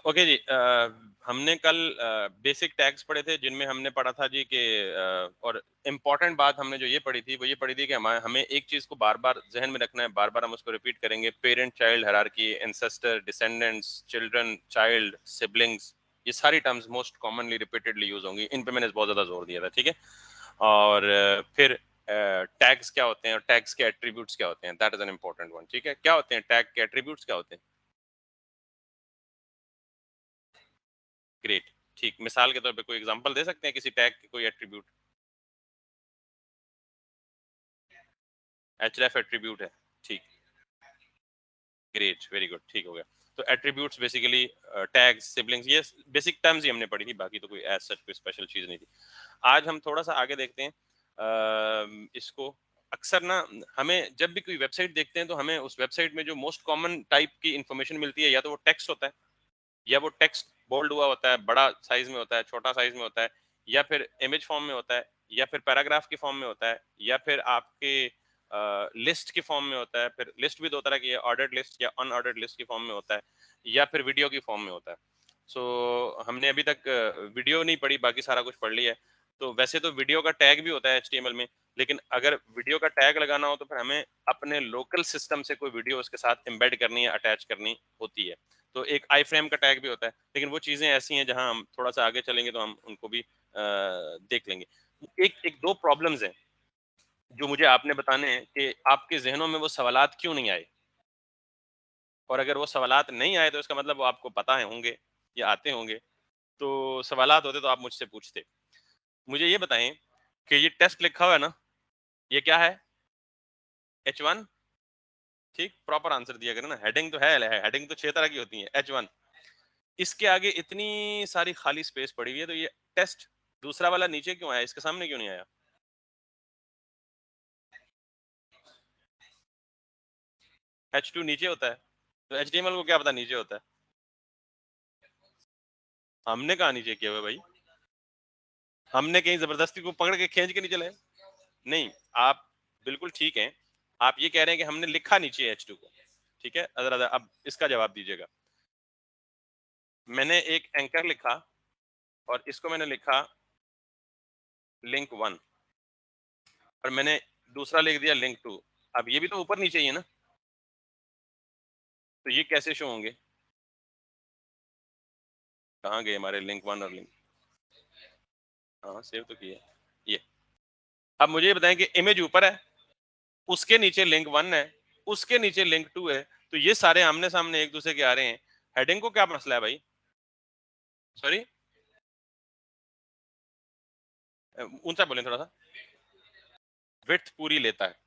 Okay जी, हमने कल basic tags पढ़े थे जिनमें हमने पढ़ा था जी कि और इम्पोर्टेंट बात हमने जो ये पढ़ी थी वो ये पढ़ी थी कि हमें एक चीज को बार बार जहन में रखना है, बार बार हम उसको रिपीट करेंगे। Parent child hierarchy, ancestor, descendants, children, child, siblings, ये सारी terms most commonly repeatedly use होंगी। इन पे मैंने बहुत ज्यादा जोर दिया था, ठीक है। और फिर टैग्स क्या होते हैं और टैग्स के एट्रीब्यूट्स क्या होते हैं, that is an important one, ठीक है। क्या होते हैं टैग के एट्रीब्यूट्स, क्या होते हैं? ग्रेट। ठीक, मिसाल के तौर पे कोई एग्जांपल दे सकते हैं किसी टैग के कोई एट्रीब्यूट? href एट्रीब्यूट है, ठीक। ग्रेट, वेरी गुड, ठीक हो गया। तो एट्रीब्यूट्स बेसिकली टैग्स, सिबलिंग्स, ये बेसिक टर्म्स ही हमने पढ़ी थी, बाकी तो कोई एज सच कोई स्पेशल चीज नहीं थी। आज हम थोड़ा सा आगे देखते हैं इसको। अक्सर ना हमें जब भी कोई वेबसाइट देखते हैं तो हमें उस वेबसाइट में जो मोस्ट कॉमन टाइप की इंफॉर्मेशन मिलती है, या तो वो टेक्स्ट होता है, या वो टेक्स्ट बोल्ड हुआ होता है, बड़ा साइज में होता है, छोटा साइज में होता है, या फिर इमेज फॉर्म में होता है, या फिर पैराग्राफ के फॉर्म में होता है, या फिर आपके लिस्ट के फॉर्म में होता है। फिर लिस्ट भी दो तरह की है, ऑर्डर्ड लिस्ट या अनऑर्डर्ड लिस्ट के फॉर्म में होता है, या फिर वीडियो की फॉर्म में होता है। सो हमने अभी तक वीडियो नहीं पढ़ी, बाकी सारा कुछ पढ़ लिया है। तो वैसे तो वीडियो का टैग भी होता है HTML में, लेकिन अगर वीडियो का टैग लगाना हो तो फिर हमें अपने लोकल सिस्टम से कोई वीडियो उसके साथ एम्बेड करनी है, अटैच करनी होती है। तो एक आई फ्रेम का टैग भी होता है, लेकिन वो चीजें ऐसी हैं जहां हम थोड़ा सा आगे चलेंगे तो हम उनको भी देख लेंगे। एक एक दो प्रॉब्लम्स हैं जो मुझे आपने बताने हैं कि आपके जहनों में वो सवालात क्यों नहीं आए, और अगर वो सवालात नहीं आए तो इसका मतलब वो आपको पता है होंगे या आते होंगे। तो सवालात होते तो आप मुझसे पूछते। मुझे ये बताएं कि ये टेस्ट लिखा हुआ है ना, ये क्या है? H1। ठीक, प्रॉपर आंसर दिया करें ना। हेडिंग तो है, हेडिंग तो 6 तरह की होती है। H1, इसके आगे इतनी सारी खाली स्पेस पड़ी हुई है, तो ये टेस्ट दूसरा वाला नीचे क्यों आया, इसके सामने क्यों नहीं आया? H2 नीचे होता है, तो HTML को क्या पता नीचे होता है? हमने कहा नीचे किया हुआ है भाई? हमने कहीं जबरदस्ती को पकड़ के खींच के नीचे लाए? नहीं। आप बिल्कुल ठीक हैं। आप ये कह रहे हैं कि हमने लिखा नीचे H2 को, ठीक है। जरा अब इसका जवाब दीजिएगा। मैंने एक एंकर लिखा और इसको मैंने लिखा link 1, और मैंने दूसरा लिख दिया link 2। अब ये भी तो ऊपर नीचे ही है ना, तो ये कैसे शो होंगे? कहाँ गए हमारे link 1 और लिंक? हाँ, सेव तो किया ये। अब मुझे ये बताएं कि इमेज ऊपर है, उसके नीचे link 1 है, उसके नीचे link 2 है, तो ये सारे आमने सामने एक दूसरे के आ रहे हैं। हेडिंग को क्या मसला है भाई? सॉरी, ऊंचा बोलें थोड़ा सा। विड्थ पूरी लेता है।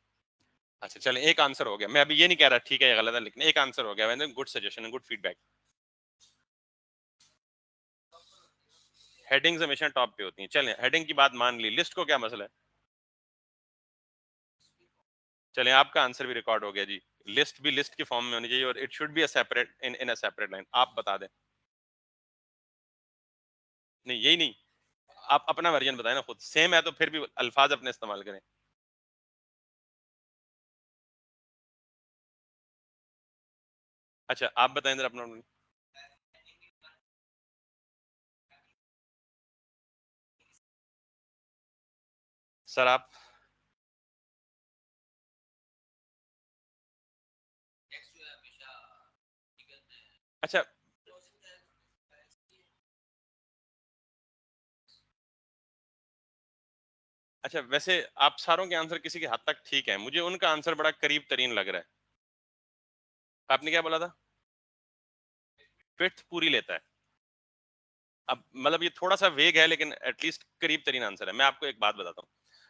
अच्छा चलें, एक आंसर हो गया। मैं अभी ये नहीं कह रहा ठीक है या गलत है, लेकिन एक आंसर हो गया। मैंने good suggestion, good feedback. Headings हमेशा टॉप पे होती हैं। चलें, हेडिंग की बात मान ली, लिस्ट को क्या मसला है? चलें, आपका आंसर भी रिकॉर्ड हो गया जी। लिस्ट भी लिस्ट के फॉर्म में होनी चाहिए, और it should be a separate in a separate line. आप बता दें। नहीं, यही नहीं, आप अपना वर्जन बताएं ना। खुद सेम है तो फिर भी अल्फाज अपने इस्तेमाल करें। अच्छा, आप बताएं जरा अपना। सर आप। अच्छा। अच्छा, वैसे आप सारों के आंसर किसी के हद तक ठीक है, मुझे उनका आंसर बड़ा करीब तरीन लग रहा है। आपने क्या बोला था? फिफ्थ पूरी लेता है। अब मतलब ये थोड़ा सा वेग है, लेकिन एटलीस्ट करीब तरीन आंसर है। मैं आपको एक बात बताता हूँ।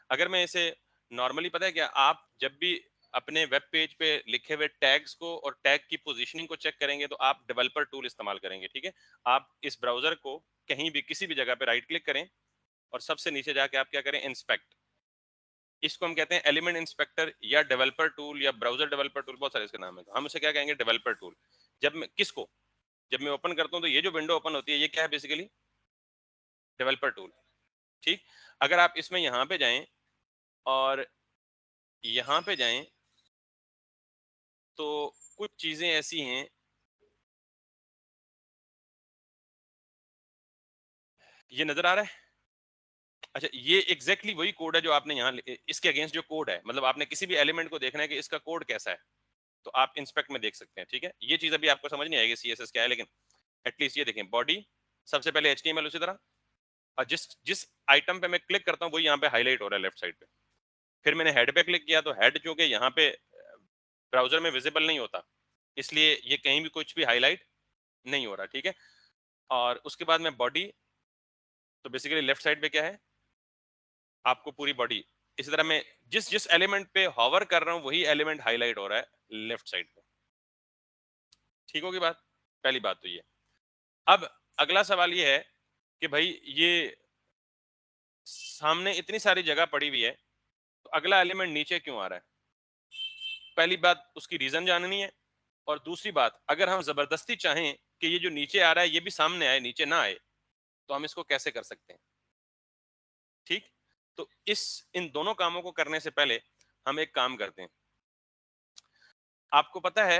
अगर मैं इसे नॉर्मली, पता है क्या, आप जब भी अपने वेब पेज पे लिखे हुए टैग्स को और टैग की पोजीशनिंग को चेक करेंगे तो आप डेवलपर टूल इस्तेमाल करेंगे, ठीक है। आप इस ब्राउजर को कहीं भी किसी भी जगह पे राइट क्लिक करें, और सबसे नीचे जाके आप क्या करें, इंस्पेक्ट। इसको हम कहते हैं एलिमेंट इंस्पेक्टर या डेवलपर टूल या ब्राउजर डेवलपर टूल, बहुत सारे इसके नाम है। तो हम उसे क्या कहेंगे, डेवलपर टूल। जब मैं किसको, जब मैं ओपन करता हूँ तो ये जो विंडो ओपन होती है, ये क्या है बेसिकली? Developer tool. ठीक। अगर आप इसमें यहाँ पे जाएं और यहाँ पे जाएं, तो कुछ चीजें ऐसी हैं ये नजर आ रहा है? अच्छा, ये एग्जैक्टली वही कोड है जो आपने यहाँ इसके अगेंस्ट जो कोड है, मतलब आपने किसी भी एलिमेंट को देखना है कि इसका कोड कैसा है, तो आप इंस्पेक्ट में देख सकते हैं। ठीक है, ये चीज अभी आपको समझ नहीं आएगी सीएसएस क्या है, लेकिन एटलीस्ट ये देखें, बॉडी सबसे पहले एचटीएमएल, उसी तरह, और जिस जिस आइटम पे मैं क्लिक करता हूँ वही यहाँ पे हाईलाइट हो रहा है लेफ्ट साइड पे। फिर मैंने हेड पे क्लिक किया तो हेड चूंकि यहाँ पे ब्राउजर में विजिबल नहीं होता, इसलिए ये कहीं भी कुछ भी हाईलाइट नहीं हो रहा। ठीक है, और उसके बाद में बॉडी, तो बेसिकली लेफ्ट साइड पे क्या है, आपको पूरी बॉडी, इसी तरह मैं जिस जिस एलिमेंट पे हॉवर कर रहा हूँ वही एलिमेंट हाईलाइट हो रहा है लेफ्ट साइड पे। ठीक होगी बात? पहली बात तो ये। अब अगला सवाल ये है कि भाई ये सामने इतनी सारी जगह पड़ी हुई है, तो अगला एलिमेंट नीचे क्यों आ रहा है? पहली बात उसकी रीजन जाननी है, और दूसरी बात, अगर हम जबरदस्ती चाहें कि ये जो नीचे आ रहा है ये भी सामने आए, नीचे ना आए, तो हम इसको कैसे कर सकते हैं? ठीक, तो इस इन दोनों कामों को करने से पहले हम एक काम करते हैं। आपको पता है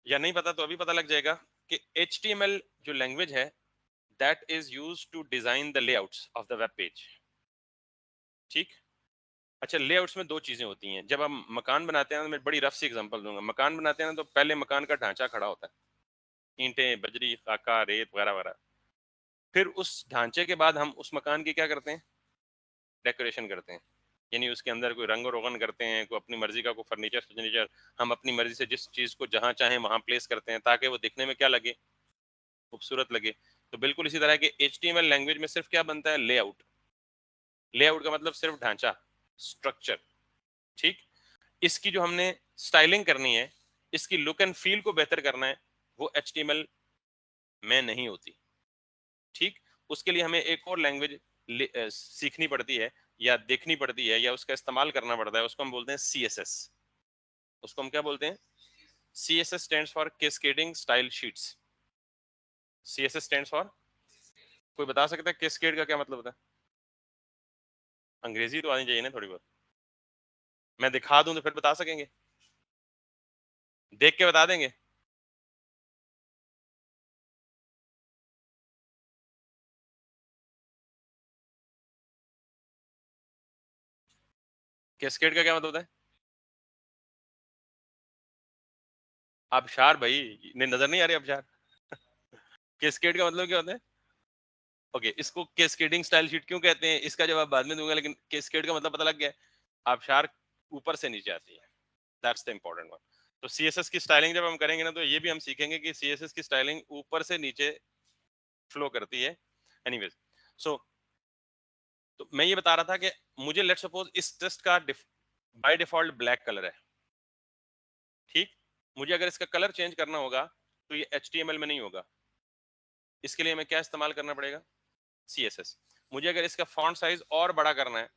या नहीं पता, तो अभी पता लग जाएगा कि HTML जो लैंग्वेज है, that is used to design the layouts of the web page. ठीक, अच्छा, लेआउट्स में दो चीजें होती हैं। जब हम मकान बनाते हैं, मैं बड़ी रफ सी एग्जांपल दूंगा। मकान बनाते हैं ना, तो पहले मकान का ढांचा खड़ा होता है, ईंटें, बजरी, खाका, रेत वगैरह वगैरह। फिर उस ढांचे के बाद हम उस मकान की क्या करते हैं, डेकोरेशन करते हैं, यानी उसके अंदर कोई रंग रोगन करते हैं, कोई अपनी मर्जी का कोई फर्नीचर, हम अपनी मर्जी से जिस चीज को जहां चाहें वहां प्लेस करते हैं, ताकि वो दिखने में क्या लगे, खूबसूरत लगे। तो बिल्कुल इसी तरह के HTML लैंग्वेज में सिर्फ क्या बनता है, लेआउट। लेआउट का मतलब सिर्फ ढांचा, स्ट्रक्चर। ठीक, इसकी जो हमने स्टाइलिंग करनी है, इसकी लुक एंड फील को बेहतर करना है, वो HTML में नहीं होती। ठीक, उसके लिए हमें एक और लैंग्वेज सीखनी पड़ती है, या देखनी पड़ती है, या उसका इस्तेमाल करना पड़ता है। उसको हम बोलते हैं CSS। उसको हम क्या बोलते हैं? CSS stands for cascading style sheets. CSS stands for, कोई बता सकता है कैस्केड का क्या मतलब होता है? अंग्रेजी तो आनी चाहिए ना थोड़ी बहुत। मैं दिखा दूं तो फिर बता सकेंगे? देख के बता देंगे? कैस्केड का क्या मतलब होता है? आबशार भाई, ने नजर नहीं आ रही आबशार? कैस्केड का मतलब क्या होता है? ओके, इसको कैस्केडिंग स्टाइल शीट क्यों कहते हैं, इसका जवाब बाद में दूंगा, लेकिन कैस्केड का मतलब पता लग गया है। आबशार ऊपर से नीचे आती है, दैट्स द इंपॉर्टेंट वन। तो CSS की स्टाइलिंग जब हम करेंगे ना, तो ये भी हम सीखेंगे कि CSS की स्टाइलिंग ऊपर से नीचे फ्लो करती है। एनीवेज, सो तो मैं ये बता रहा था कि मुझे लेट्स सपोज इस टेस्ट का बाय डिफॉल्ट ब्लैक कलर है। ठीक, मुझे अगर इसका कलर चेंज करना होगा तो ये HTML में नहीं होगा। इसके लिए हमें क्या इस्तेमाल करना पड़ेगा? CSS। मुझे अगर इसका फॉन्ट साइज और बड़ा करना है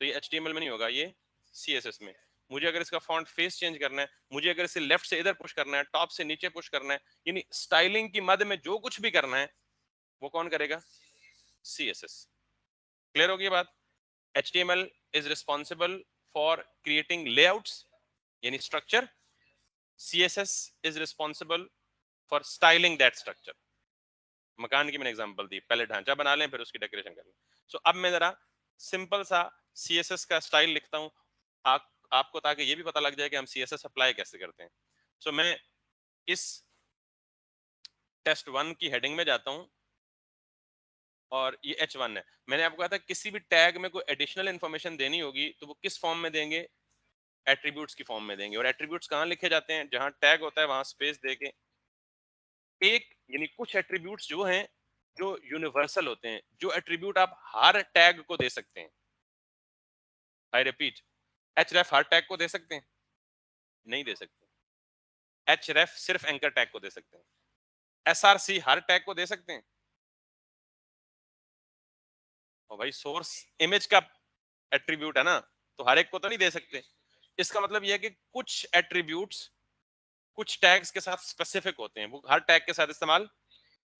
तो ये HTML में नहीं होगा, ये CSS में। मुझे अगर इसका फॉन्ट फेस चेंज करना है, मुझे अगर इसे लेफ्ट से इधर पुश करना है, टॉप से नीचे पुश करना है, यानी स्टाइलिंग की मद में जो कुछ भी करना है, वो कौन करेगा? CSS। क्लियर होगी ये बात? HTML is responsible for creating layouts, यानी structure. CSS is responsible for styling that structure। मकान की मैंने एग्जांपल दी, पहले ढांचा बना लें फिर उसकी डेकोरेशन कर लें। सो अब मैं जरा सिंपल सा CSS का स्टाइल लिखता हूँ, आपको, ताकि ये भी पता लग जाए कि हम CSS अप्लाई कैसे करते हैं। सो मैं इस test1 की हेडिंग में जाता हूँ, और ये H1 है। मैंने आपको कहा था किसी भी टैग में कोई एडिशनल इन्फॉर्मेशन देनी होगी तो वो किस फॉर्म में देंगे? एट्रीब्यूट्स की फॉर्म में देंगे। और एट्रीब्यूट्स कहाँ लिखे जाते हैं? जहां टैग होता है वहां स्पेस देके एक, यानी कुछ एट्रीब्यूट्स जो हैं जो यूनिवर्सल होते हैं, जो एट्रीब्यूट आप हर टैग को दे सकते हैं। I repeat, href her tag को दे सकते हैं? नहीं दे सकते। href सिर्फ एंकर टैग को दे सकते हैं। src हर टैग को दे सकते हैं? और भाई सोर्स इमेज का एट्रीब्यूट है ना, तो हर एक को तो नहीं दे सकते। इसका मतलब यह है कि कुछ एट्रीब्यूट्स कुछ टैग्स के साथ स्पेसिफिक होते हैं, वो हर टैग के साथ इस्तेमाल,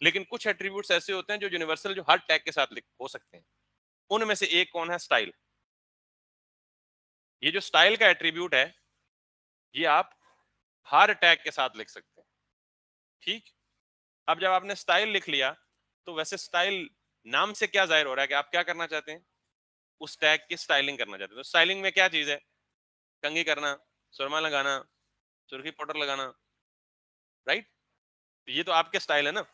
लेकिन कुछ एट्रीब्यूट्स ऐसे होते हैं जो यूनिवर्सल, जो हर टैग के साथ हो सकते हैं। उनमें से एक कौन है? स्टाइल। ये जो स्टाइल का एट्रीब्यूट है, ये आप हर टैग के साथ लिख सकते हैं। ठीक, अब जब आपने स्टाइल लिख लिया तो वैसे स्टाइल नाम से क्या जाहिर हो रहा है कि आप क्या करना चाहते हैं, उस टैग की स्टाइलिंग करना चाहते हैं। तो स्टाइलिंग में क्या चीज है, कंघी करना, सुरमा लगाना, सुर्खी पाउडर लगाना, राइट। ये तो आपके स्टाइल है ना।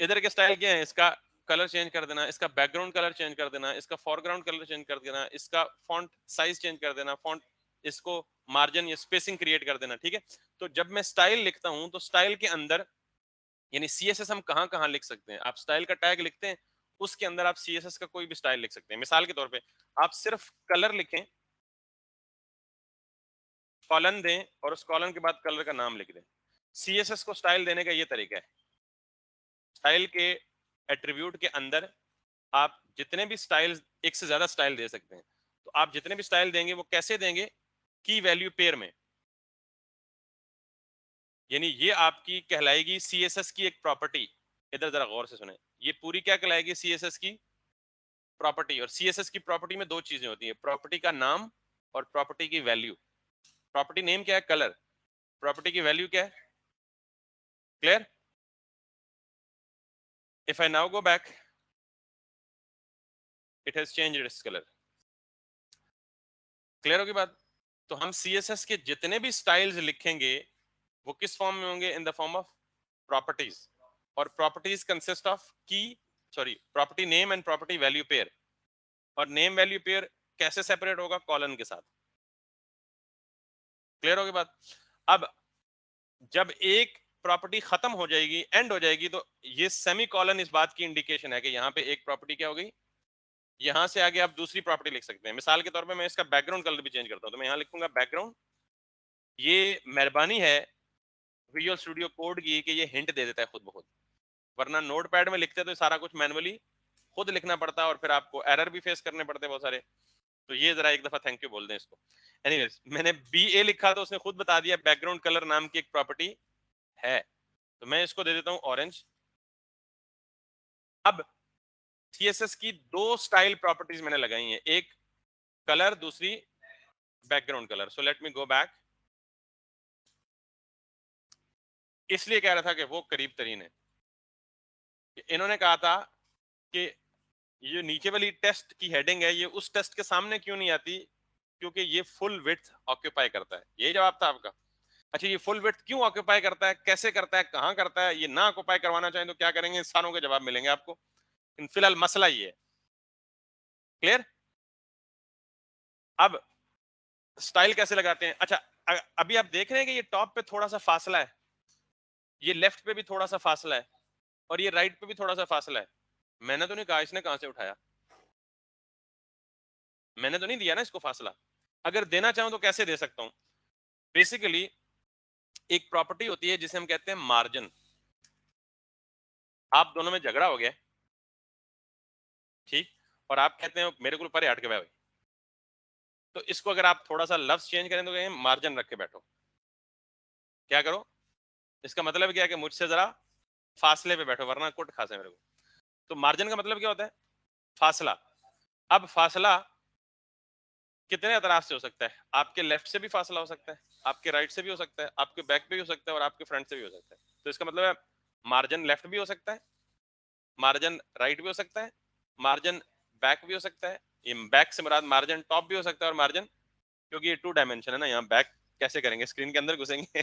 इधर के स्टाइल क्या है, इसका कलर चेंज कर देना, इसका बैकग्राउंड कलर चेंज कर देना, इसका फोरग्राउंड कलर चेंज कर देना, इसका फॉन्ट साइज चेंज कर देना, फॉन्ट इसको मार्जिन या स्पेसिंग क्रिएट कर देना, ठीक है। तो जब मैं स्टाइल लिखता हूं तो स्टाइल के अंदर यानी सीएसएस हम कहां कहां लिख सकते हैं, आप स्टाइल का टैग लिखते हैं, उसके अंदर आप सीएसएस का कोई भी स्टाइल लिख सकते हैं। मिसाल के तौर पे आप सिर्फ कलर लिखें, कॉलन दें और उस कॉलन के बाद कलर का नाम लिख दें। सीएसएस को स्टाइल देने का ये तरीका है। स्टाइल के एट्रीब्यूट के अंदर आप जितने भी स्टाइल, एक से ज्यादा स्टाइल दे सकते हैं। तो आप जितने भी स्टाइल देंगे वो कैसे देंगे, की वैल्यू पेयर में। यानी ये आपकी कहलाएगी सीएसएस की एक प्रॉपर्टी। इधर जरा गौर से सुने, ये पूरी क्या कहलाएगी, सीएसएस की प्रॉपर्टी। और सीएसएस की प्रॉपर्टी में दो चीजें होती है, प्रॉपर्टी का नाम और प्रॉपर्टी की वैल्यू। प्रॉपर्टी नेम क्या है, कलर। प्रॉपर्टी की वैल्यू क्या है, clear. If I now go back, it has changed its colour. Clear होगी बात। तो हम सीएसएस के जितने भी स्टाइल्स लिखेंगे वो किस फॉर्म में होंगे, in the form of properties. और प्रॉपर्टीज कंसिस्ट ऑफ की, sorry, property name and property value pair. और नेम वैल्यू पेयर कैसे सेपरेट होगा, कॉलन के साथ। क्लियर होगी बात। अब जब एक प्रॉपर्टी खत्म हो जाएगी, एंड हो जाएगी, तो ये सेमी कॉलन इस बात की इंडिकेशन है कि यहाँ पे एक प्रॉपर्टी क्या हो गई, यहां से आगे आप दूसरी प्रॉपर्टी लिख सकते हैं। मिसाल के तौर पे मैं इसका बैकग्राउंड कलर भी चेंज करता हूं, तो मैं यहाँ लिखूंगा बैकग्राउंड। ये मेहरबानी है विजुअल स्टूडियो कोड की कि ये हिंट दे देता है खुद ब खुद, वरना नोट पैड में लिखते तो सारा कुछ मैनुअली खुद लिखना पड़ता और फिर आपको एरर भी फेस करने पड़ते बहुत सारे। तो ये जरा एक दफा थैंक यू बोल दें इसको। एनीवेज, मैंने बी ए लिखा तो उसने खुद बता दिया बैकग्राउंड कलर नाम की एक प्रॉपर्टी है। तो मैं इसको दे देता हूं ऑरेंज। अब सीएसएस की दो स्टाइल प्रॉपर्टीज मैंने लगाई हैं, एक कलर, दूसरी background colour. So let me go back. इसलिए कह रहा था कि वो करीब तरीन है। इन्होंने कहा था कि ये नीचे वाली टेस्ट की हेडिंग है, ये उस टेस्ट के सामने क्यों नहीं आती, क्योंकि ये फुल विड्थ ऑक्यूपाई करता है। यही जवाब था आपका। अच्छा, ये फुल विड्थ क्यों ऑक्यूपाई करता है, कैसे करता है, कहां करता है, ये ना ऑक्यूपाई करवाना चाहें तो क्या करेंगे, इन सारों के जवाब मिलेंगे आपको। फिलहाल मसला ये है। क्लियर। अब स्टाइल कैसे लगाते हैं। अच्छा, अभी आप देख रहे हैं कि ये टॉप पे थोड़ा सा फासला है, ये लेफ्ट पे भी थोड़ा सा फासला है, और ये राइट पे भी थोड़ा सा फासला है। मैंने तो नहीं कहा, इसने कहां से उठाया, मैंने तो नहीं दिया ना इसको फासला। अगर देना चाहूं तो कैसे दे सकता हूं। बेसिकली एक प्रॉपर्टी होती है जिसे हम कहते हैं मार्जिन। आप दोनों में झगड़ा हो गया, ठीक, और आप कहते हैं मेरे को परे हट के भाई, तो इसको अगर आप थोड़ा सा लफ्ज चेंज करें तो कहें मार्जिन रख के बैठो। क्या करो, इसका मतलब क्या है कि मुझसे जरा फासले पे बैठो वरना कुट खासे मेरे को। तो मार्जिन का मतलब क्या होता है, फासला। अब फासला कितने अतराफ से हो सकता है, आपके लेफ्ट से भी फासला हो सकता है, आपके राइट से भी हो सकता है, आपके बैक पे भी हो सकता है, और आपके फ्रंट से भी हो सकता है। तो इसका मतलब है मार्जिन लेफ्ट भी हो सकता है, मार्जिन राइट भी हो सकता है, मार्जिन बैक भी हो सकता है। ये बैक से मुराद मार्जिन टॉप भी हो सकता है, और मार्जिन, क्योंकि ये 2 डायमेंशन है ना, यहाँ बैक कैसे करेंगे, स्क्रीन के अंदर घुसेंगे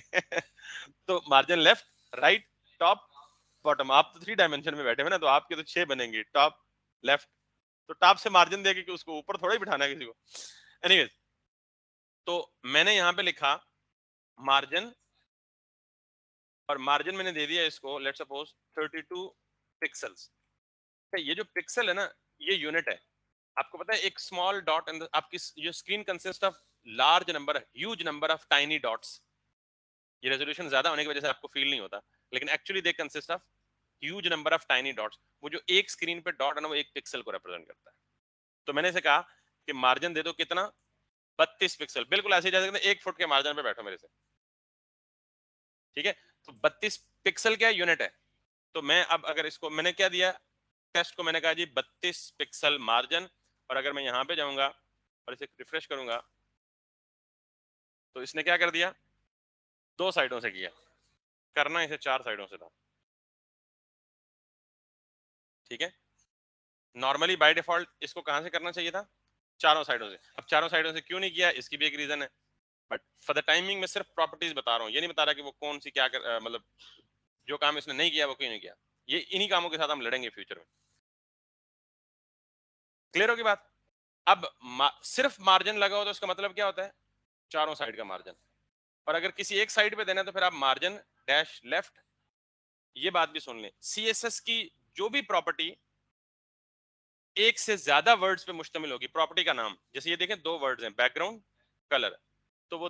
तो margin left, right, top, bottom. आप तो 3 डायमेंशन में बैठे हुए ना, तो आपके तो 6 बनेंगे, टॉप, लेफ्ट। तो टॉप से मार्जिन देके कि उसको ऊपर थोड़ा ही बिठाना है किसी को। एनीवेज, तो मैंने यहाँ पे लिखा मार्जिन, और मार्जिन मैंने दे दिया इसको लेट्स सपोज 32 पिक्सल्स। ये जो पिक्सल है ना, ये यूनिट है। आपको पता है एक स्मॉल डॉट आपकी जो screen consist of large number, huge number of tiny dots. ये रेजोल्यूशन ज्यादा होने की वजह से आपको फील नहीं होता, लेकिन actually they consist of huge number of tiny dots. वो जो एक स्क्रीन पे डॉट है ना, वो एक पिक्सल को रिप्रेजेंट करता है। तो मैंने इसे कहा कि मार्जिन दे दो कितना, 32 पिक्सल। बिल्कुल ऐसे जैसे 1 फुट के मार्जिन पे बैठो मेरे से, ठीक है। तो 32 पिक्सल क्या यूनिट है। तो मैं अब अगर इसको मैंने क्या दिया, टेस्ट को मैंने कहा जी 32 पिक्सल मार्जिन। और अगर मैं यहाँ पे जाऊंगा और इसे रिफ्रेश करूंगा, तो इसने क्या कर दिया, 2 साइडों से किया, करना इसे 4 साइडों से था। ठीक है। नॉर्मली बाय डिफॉल्ट इसको कहां से करना चाहिए था, चारों साइडों से। अब चारों साइडों से क्यों नहीं किया, इसकी भी एक रीजन है, बट फॉर द टाइमिंग मैं सिर्फ प्रॉपर्टीज बता रहा हूँ, ये नहीं बता रहा कि वो कौन सी क्या मतलब जो काम इसने नहीं किया वो क्यों नहीं किया। ये इन्हीं कामों के साथ हम लड़ेंगे फ्यूचर में। क्लियर होगी बात। अब सिर्फ मार्जिन लगा हो तो उसका मतलब क्या होता है, चारों साइड का मार्जिन। और अगर किसी एक साइड पे देना है तो फिर आप मार्जिन डैश लेफ्ट। ये बात भी सुन लें, सीएसएस की जो भी प्रॉपर्टी एक से ज्यादा वर्ड्स पे मुश्तमिल होगी, प्रॉपर्टी का नाम, जैसे ये देखें दो वर्ड्स हैं बैकग्राउंड कलर, तो वो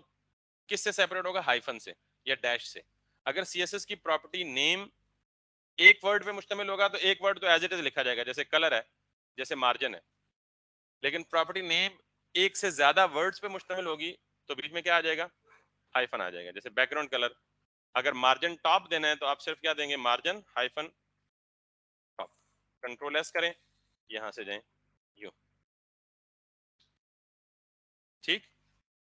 किससे सेपरेट होगा, हाइफन से या डैश से। अगर सीएसएस की प्रॉपर्टी नेम एक वर्ड पे मुश्तमिल होगा तो एक वर्ड तो एज इट इज लिखा जाएगा, जैसे कलर है, जैसे मार्जिन है। लेकिन प्रॉपर्टी नेम एक से ज्यादा वर्ड्स पे मुश्तमिल होगी तो बीच में क्या आ जाएगा, हाइफन आ जाएगा। जैसे बैकग्राउंड कलर, अगर मार्जिन टॉप देना है तो आप सिर्फ क्या देंगे, margin hyphen top. Control S करें, यहां से जाएं यू, ठीक।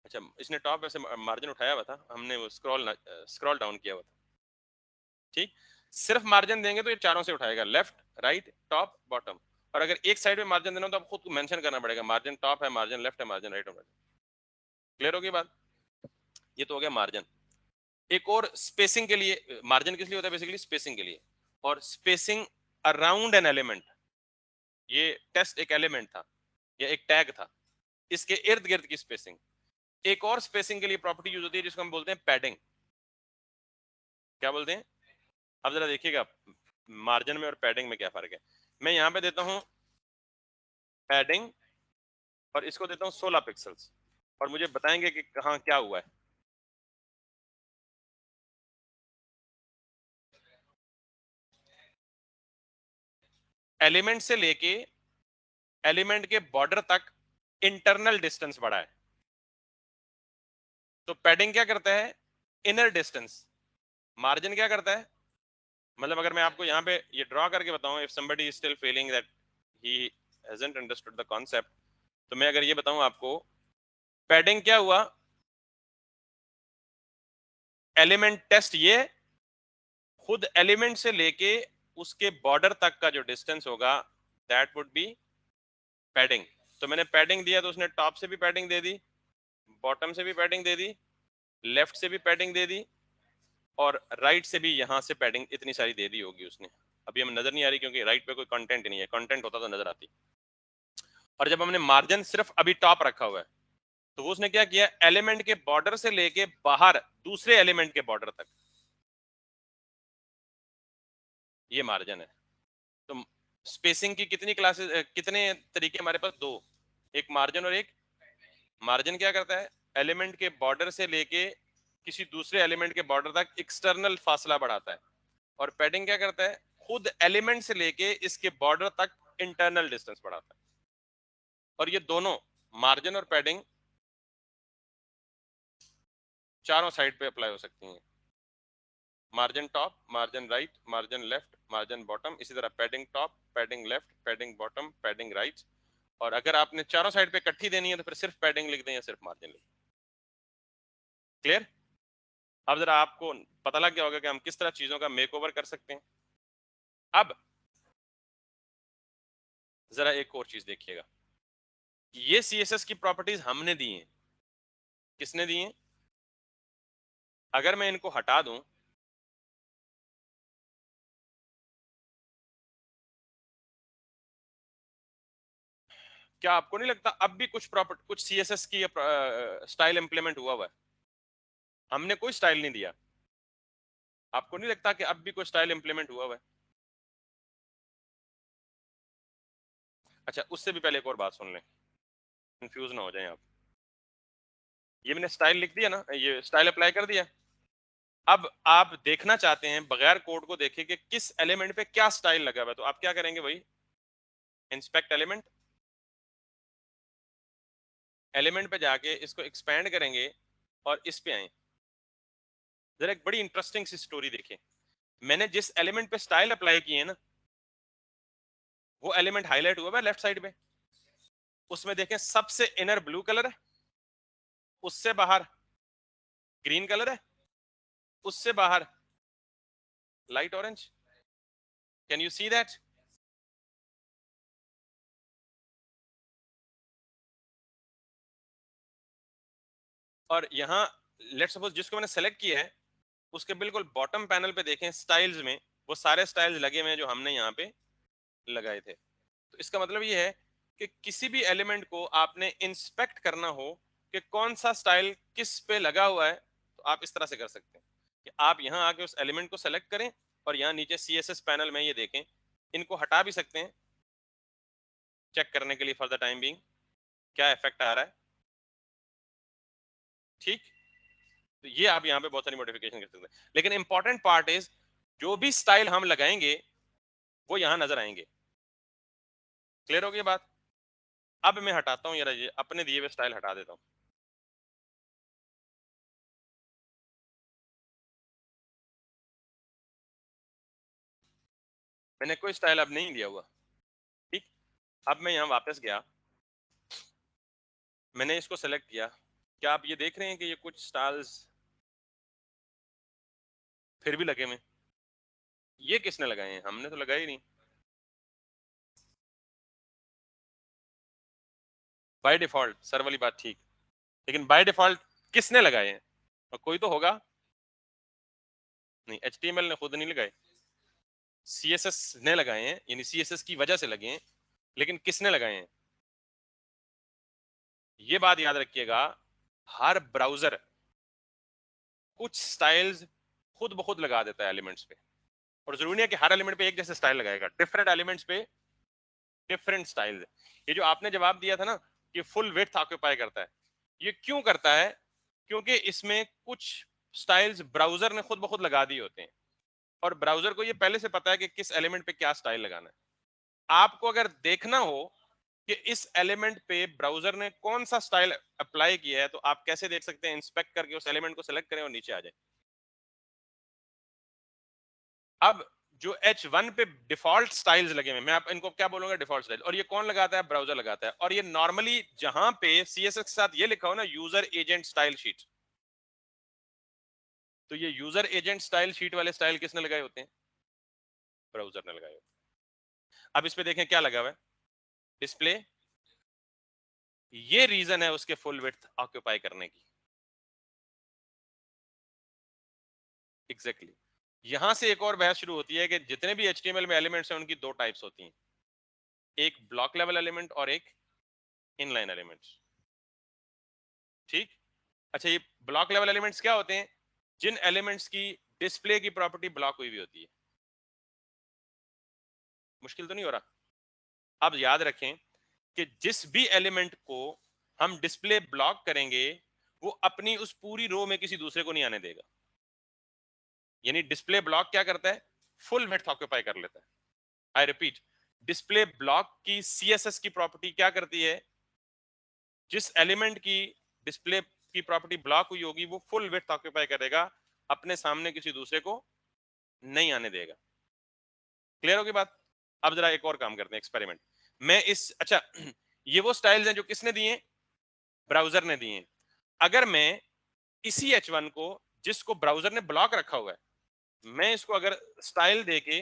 अच्छा, इसने टॉप वैसे मार्जिन उठाया हुआ था, हमने वो स्क्रॉल डाउन किया हुआ था, ठीक। सिर्फ मार्जिन देंगे तो ये चारों से उठाएगा, लेफ्ट राइट टॉप बॉटम। और अगर एक साइड में मार्जिन देना हो तो आप खुद को मेंशन करना पड़ेगा, मार्जिन टॉप है, मार्जिन लेफ्ट है, मार्जिन राइट है। क्लियर होगी बात। ये तो हो गया मार्जिन। एक और स्पेसिंग के लिए, मार्जिन किस लिए होता है, बेसिकली स्पेसिंग के लिए। और स्पेसिंग अराउंड एन एलिमेंट, ये टेस्ट एक एलिमेंट था या एक टैग था, इसके इर्द गिर्द की स्पेसिंग। एक और स्पेसिंग के लिए प्रॉपर्टी यूज होती है जिसको हम बोलते हैं पैडिंग। क्या बोलते हैं, अब जरा देखिएगा मार्जिन में और पैडिंग में क्या फर्क है। मैं यहां पे देता हूं पैडिंग और इसको देता हूं 16 पिक्सल्स, और मुझे बताएंगे कि कहां क्या हुआ है। एलिमेंट से लेके एलिमेंट के बॉर्डर तक इंटरनल डिस्टेंस बढ़ा है, तो पैडिंग क्या करता है, इनर डिस्टेंस। मार्जिन क्या करता है, मतलब अगर मैं आपको यहाँ पे ये ड्रॉ करके बताऊं, if somebody is still feeling that he hasn't understood the concept, तो मैं अगर ये बताऊं आपको, पैडिंग क्या हुआ, एलिमेंट टेस्ट ये, खुद एलिमेंट से लेके उसके बॉर्डर तक का जो डिस्टेंस होगा दैट वुड बी पैडिंग। तो मैंने पैडिंग दिया तो उसने टॉप से भी पैडिंग दे दी, बॉटम से भी पैडिंग दे दी, लेफ्ट से भी पैडिंग दे दी, और राइट से भी यहां से पैडिंग इतनी सारी दे दी होगी उसने। अभी हमें नजर नहीं आ रही क्योंकि राइट पे कोई कंटेंट नहीं है, कंटेंट होता तो नजर आती। और जब हमने मार्जिन सिर्फ अभी टॉप रखा हुआ है तो वो उसने क्या किया, एलिमेंट के बॉर्डर से लेके बाहर दूसरे एलिमेंट के बॉर्डर तक, ये मार्जिन है। तो स्पेसिंग की कितनी क्लासेस, कितने तरीके हमारे पास, दो, एक मार्जिन और एक। मार्जिन क्या करता है, एलिमेंट के बॉर्डर से लेके किसी दूसरे एलिमेंट के बॉर्डर तक एक्सटर्नल फासला बढ़ाता है। और पैडिंग क्या करता है, खुद एलिमेंट से लेके इसके बॉर्डर तक इंटरनल डिस्टेंस बढ़ाता है। और ये दोनों मार्जिन और पैडिंग चारों साइड पे अप्लाई हो सकती हैं, margin top, margin right, margin left, margin bottom, इसी तरह padding top, padding left, padding bottom, padding right. और अगर आपने चारों साइड पे इकट्ठी देनी है तो फिर सिर्फ पैडिंग लिख दें या सिर्फ मार्जिन लिख दें। क्लियर। अब जरा आपको पता लग गया होगा कि हम किस तरह चीजों का मेकओवर कर सकते हैं। अब जरा एक और चीज देखिएगा, ये सीएसएस की प्रॉपर्टीज हमने दी हैं, किसने दी हैं, अगर मैं इनको हटा दूं, क्या आपको नहीं लगता अब भी कुछ प्रॉपर्टी, कुछ सीएसएस की स्टाइल इंप्लीमेंट हुआ हुआ है, हमने कोई स्टाइल नहीं दिया। आपको नहीं लगता कि अब भी कोई स्टाइल इंप्लीमेंट हुआ हुआ है। अच्छा, उससे भी पहले एक और बात सुन लें, कंफ्यूज ना हो जाए आप। ये मैंने स्टाइल लिख दिया ना, ये स्टाइल अप्लाई कर दिया। अब आप देखना चाहते हैं बगैर कोड को देखे कि किस एलिमेंट पे क्या स्टाइल लगा हुआ है, तो आप क्या करेंगे, भाई इंस्पेक्ट एलिमेंट, एलिमेंट पे जाके इसको एक्सपैंड करेंगे और इस पे आए। जरा एक बड़ी इंटरेस्टिंग सी स्टोरी देखें, मैंने जिस एलिमेंट पे स्टाइल अप्लाई किए हैं ना, वो एलिमेंट हाईलाइट हुआ है लेफ्ट साइड पे। उसमें देखें सबसे इनर ब्लू कलर है, उससे बाहर ग्रीन कलर है, उससे बाहर light orange. Can you see that. और यहाँ लेट्स सपोज जिसको मैंने सेलेक्ट किया है उसके बिल्कुल बॉटम पैनल पे देखें स्टाइल्स में वो सारे स्टाइल्स लगे हुए हैं जो हमने यहाँ पे लगाए थे। तो इसका मतलब ये है कि किसी भी एलिमेंट को आपने इंस्पेक्ट करना हो कि कौन सा स्टाइल किस पे लगा हुआ है, तो आप इस तरह से कर सकते हैं कि आप यहाँ आके उस एलिमेंट को सेलेक्ट करें और यहाँ नीचे CSS पैनल में ये देखें, इनको हटा भी सकते हैं चेक करने के लिए फॉर द टाइम बीइंग क्या इफेक्ट आ रहा है। ठीक, तो ये आप यहाँ पे बहुत सारी मॉडिफिकेशन कर सकते हैं, लेकिन इंपॉर्टेंट पार्ट इज जो भी स्टाइल हम लगाएंगे वो यहाँ नजर आएंगे। क्लियर हो गई बात? अब मैं हटाता हूँ यार, ये अपने दिए हुए स्टाइल हटा देता हूँ। मैंने कोई स्टाइल अब नहीं दिया हुआ। ठीक, अब मैं यहाँ वापस गया, मैंने इसको सेलेक्ट किया, क्या आप ये देख रहे हैं कि ये कुछ स्टाइल्स फिर भी लगे हुए? ये किसने लगाए हैं? हमने तो लगाए ही नहीं। बाय डिफॉल्ट सर वाली बात ठीक, लेकिन बाय डिफॉल्ट किसने लगाए हैं? और कोई तो होगा। नहीं, HTML ने खुद नहीं लगाए, CSS ने लगाए हैं, यानी CSS की वजह से लगे हैं, लेकिन किसने लगाए हैं? ये बात याद रखिएगा, हर ब्राउजर कुछ स्टाइल्स खुद ब खुद लगा देता है एलिमेंट्स पे, और जरूरी है कि हर एलिमेंट पे एक जैसे स्टाइल लगाएगा, डिफरेंट एलिमेंट्स पे डिफरेंट स्टाइल्स। ये जो आपने जवाब दिया था ना कि फुल विड्थ ऑक्यूपाई करता है, ये क्यों करता है? क्योंकि इसमें कुछ स्टाइल्स ब्राउजर ने खुद ब खुद लगा दिए होते हैं, और ब्राउजर को ये पहले से पता है कि किस एलिमेंट पे क्या स्टाइल लगाना है। आपको अगर देखना हो कि इस एलिमेंट पे ब्राउजर ने कौन सा स्टाइल अप्लाई किया है, तो आप कैसे देख सकते हैं? इंस्पेक्ट करके उस एलिमेंट को सेलेक्ट करें और नीचे आ जाए। अब जो H1 पे डिफॉल्ट स्टाइल्स लगे हुए, मैं आप इनको क्या बोलूंगा? Default style. और ये कौन लगाता है? ब्राउजर लगाता है। और ये नॉर्मली जहां पे CSS के साथ ये लिखा हो ना, यूजर एजेंट स्टाइल शीट, तो ये यूजर एजेंट स्टाइल शीट वाले स्टाइल किसने लगाए होते हैं? ब्राउजर ने लगाए होते हैं। अब इस पे देखें क्या लगा हुआ है, डिस्प्ले। ये रीजन है उसके फुल विड्थ ऑक्यूपाई करने की। Exactly exactly। यहां से एक और बहस शुरू होती है कि जितने भी HTML में एलिमेंट्स हैं उनकी दो टाइप्स होती हैं, एक ब्लॉक लेवल एलिमेंट और एक इनलाइन एलिमेंट्स। ठीक, अच्छा ये ब्लॉक लेवल एलिमेंट्स क्या होते हैं? जिन एलिमेंट्स की डिस्प्ले की प्रॉपर्टी ब्लॉक हुई हुई होती है। मुश्किल तो नहीं हो रहा? अब याद रखें कि जिस भी एलिमेंट को हम डिस्प्ले ब्लॉक करेंगे वो अपनी उस पूरी रो में किसी दूसरे को नहीं आने देगा। यानी डिस्प्ले ब्लॉक क्या करता है? फुल विड्थ ऑक्यूपाई कर लेता है। आई रिपीट, डिस्प्ले ब्लॉक की CSS की प्रॉपर्टी क्या करती है? जिस एलिमेंट की डिस्प्ले की प्रॉपर्टी ब्लॉक हुई होगी वो फुल विड्थ ऑक्यूपाई करेगा, अपने सामने किसी दूसरे को नहीं आने देगा। क्लियर होगी बात? अब जरा एक और काम करते हैं, एक्सपेरिमेंट। मैं इस अच्छा ये वो स्टाइल्स हैं जो किसने दिए? ब्राउजर ने दिए। अगर मैं इसी H1 को, जिसको ब्राउजर ने ब्लॉक रखा हुआ है, मैं इसको अगर स्टाइल देके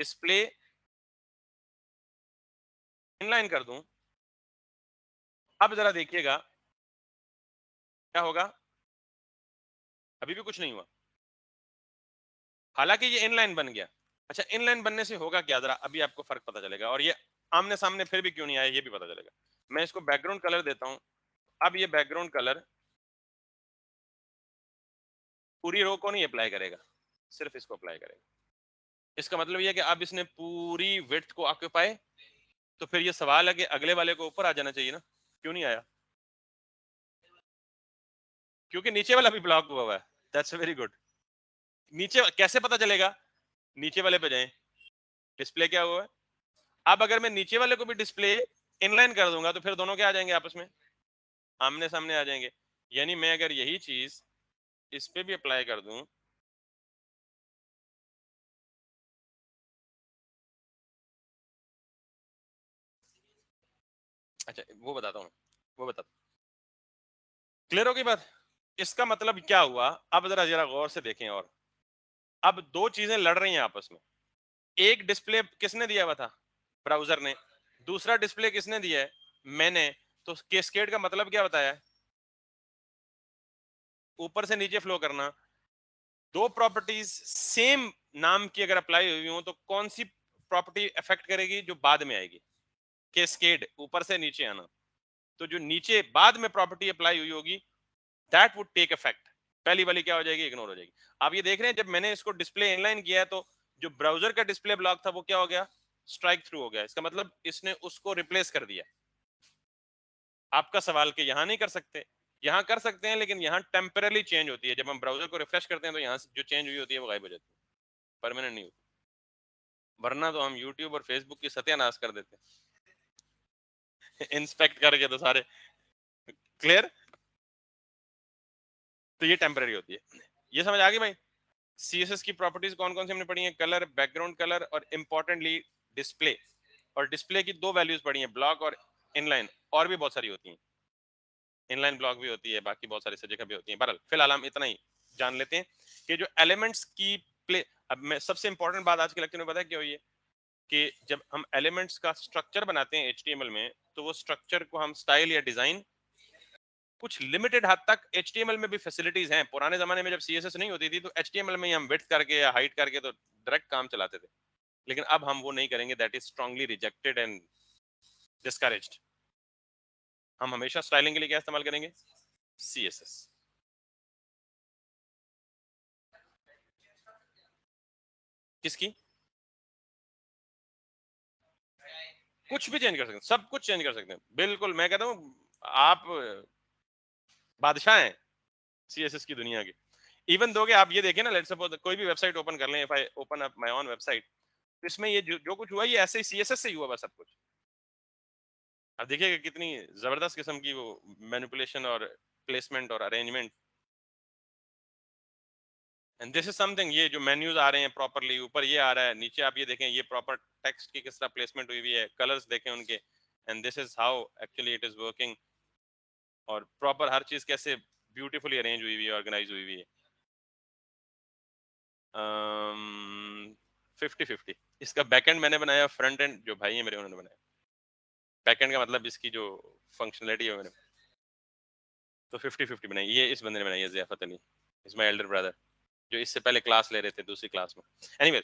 डिस्प्ले इनलाइन कर दूं, अब जरा देखिएगा क्या होगा। अभी भी कुछ नहीं हुआ, हालांकि ये इनलाइन बन गया। अच्छा, इनलाइन बनने से होगा क्या, जरा अभी आपको फर्क पता चलेगा, और ये आमने सामने फिर भी क्यों नहीं आया ये भी पता चलेगा। मैं इसको बैकग्राउंड कलर देता हूं। अब ये बैकग्राउंड कलर पूरी रो को नहीं अप्लाई करेगा, सिर्फ इसको अप्लाई करेगा। इसका मतलब ये है कि अब इसने पूरी विड्थ को ऑक्यूपाई, तो फिर ये सवाल है कि अगले वाले को ऊपर आ जाना चाहिए ना, क्यों नहीं आया? क्योंकि नीचे वाला भी ब्लॉक हुआ है। That's very good. नीचे कैसे पता चलेगा? नीचे वाले पे जाएं, डिस्प्ले क्या हुआ है। अब अगर मैं नीचे वाले को भी डिस्प्ले इनलाइन कर दूंगा तो फिर दोनों क्या आ जाएंगे? आपस में आमने सामने आ जाएंगे। यानी मैं अगर यही चीज इस पे भी अप्लाई कर दूं, अच्छा वो बताता हूं, वो बताता हूं। क्लियर होगी बात? इसका मतलब क्या हुआ? अब जरा जरा गौर से देखें। और अब दो चीजें लड़ रही हैं आपस में। एक डिस्प्ले किसने दिया हुआ था? ब्राउजर ने। दूसरा डिस्प्ले किसने दिया है? मैंने। तो कैस्केड का मतलब क्या बताया? ऊपर से नीचे फ्लो करना, दो प्रॉपर्टीज सेम नाम की अगर अप्लाई हुई हो तो कौन सी प्रॉपर्टी इफेक्ट करेगी, जो बाद में आएगी, कैस्केड, ऊपर से नीचे आना। तो जो नीचे बाद में प्रॉपर्टी अप्लाई हुई होगी दैट वुड टेक इफेक्ट, पहली वाली क्या हो जाएगी, इग्नोर हो जाएगी। आप ये देख रहे हैं जब मैंने इसको डिस्प्ले इनलाइन किया है तो जो ब्राउजर का डिस्प्ले ब्लॉक था वो क्या हो गया, स्ट्राइक थ्रू हो गया। इसका मतलब इसने उसको रिप्लेस कर दिया। आपका सवाल कि यहां नहीं कर सकते, यहां कर सकते हैं, लेकिन यहां टेम्पररी चेंज होती है। जब हम ब्राउजर को रिफ्रेश करते हैं तो यहां से जो चेंज हुई होती है वो गायब हो जाती है, परमानेंट नहीं होती। वरना तो हम यूट्यूब और फेसबुक की सत्यानाश कर देते हैं इंस्पेक्ट करके तो सारे क्लियर। तो ये टेम्पररी होती है, ये समझ आ गई भाई। सीएसएस की प्रॉपर्टीज कौन कौन सी हमने पढ़ी है, कलर, बैकग्राउंड कलर और इंपॉर्टेंटली डिस्प्ले। और डिस्प्ले की दो वैल्यूज पढ़ी है, ब्लॉक और इनलाइन, और भी बहुत सारी होती हैं, इनलाइन ब्लॉक भी होती है, बाकी बहुत सारी जगह भी होती है। बहरहाल फिलहाल हम इतना ही जान लेते हैं कि जो एलिमेंट्स की प्ले। अब मैं सबसे इंपॉर्टेंट बात आज के लेक्चर में पता है क्या हुई है, कि जब हम एलिमेंट्स का स्ट्रक्चर बनाते हैं एचटीएमएल में, तो वो स्ट्रक्चर को हम स्टाइल या डिजाइन, कुछ लिमिटेड हद तक एचटीएमएल में भी फैसिलिटीज हैं। पुराने जमाने में जब सीएसएस नहीं होती थी तो एचटीएमएल में ही हम विड्थ करके या हाइट करके तो डायरेक्ट काम चलाते थे, लेकिन अब हम वो नहीं करेंगे, that is strongly rejected and discouraged. हम हमेशा स्टाइलिंग के लिए क्या इस्तेमाल करेंगे, सीएसएस। किसकी, कुछ भी चेंज कर सकते हैं, सब कुछ चेंज कर सकते हैं, बिल्कुल। मैं कहता हूँ आप बादशाह हैं सीएसएस की दुनिया के। इवन दो कि आप ये देखें ना, लेट्स सपोज कोई भी वेबसाइट ओपन कर लें, if I open up my own website, इसमें ये जो कुछ हुआ ये ऐसे ही सीएसएस से ही हुआ बस सब कुछ। अब देखिएगा कितनी जबरदस्त किस्म की वो मैनिपुलेशन और प्लेसमेंट और arrangement. And this is something, ये जो मेन्यूज आ रहे हैं प्रॉपरली, ऊपर ये आ रहा है, नीचे आप ये देखें ये प्रॉपर टेक्स्ट की किस तरह प्लेसमेंट हुई हुई है, कलर्स देखें उनके, and this is how actually it is working. और प्रॉपर हर चीज कैसे ब्यूटीफुली अरेंज हुई हुई है, ऑर्गेनाइज हुई हुई है। 50-50। इसका बैकएंड मैंने बनाया, फ्रंट एंड जो भाई है मेरे उन्होंने बनाया। बैकएंड का मतलब इसकी जो फंक्शनलिटी है मैंने तो 50-50 बनाई। ये इस बंदे ने बनाई है, Ziyafat Ali, is my elder brother, जो इससे पहले क्लास ले रहे थे दूसरी क्लास में। एनीवे,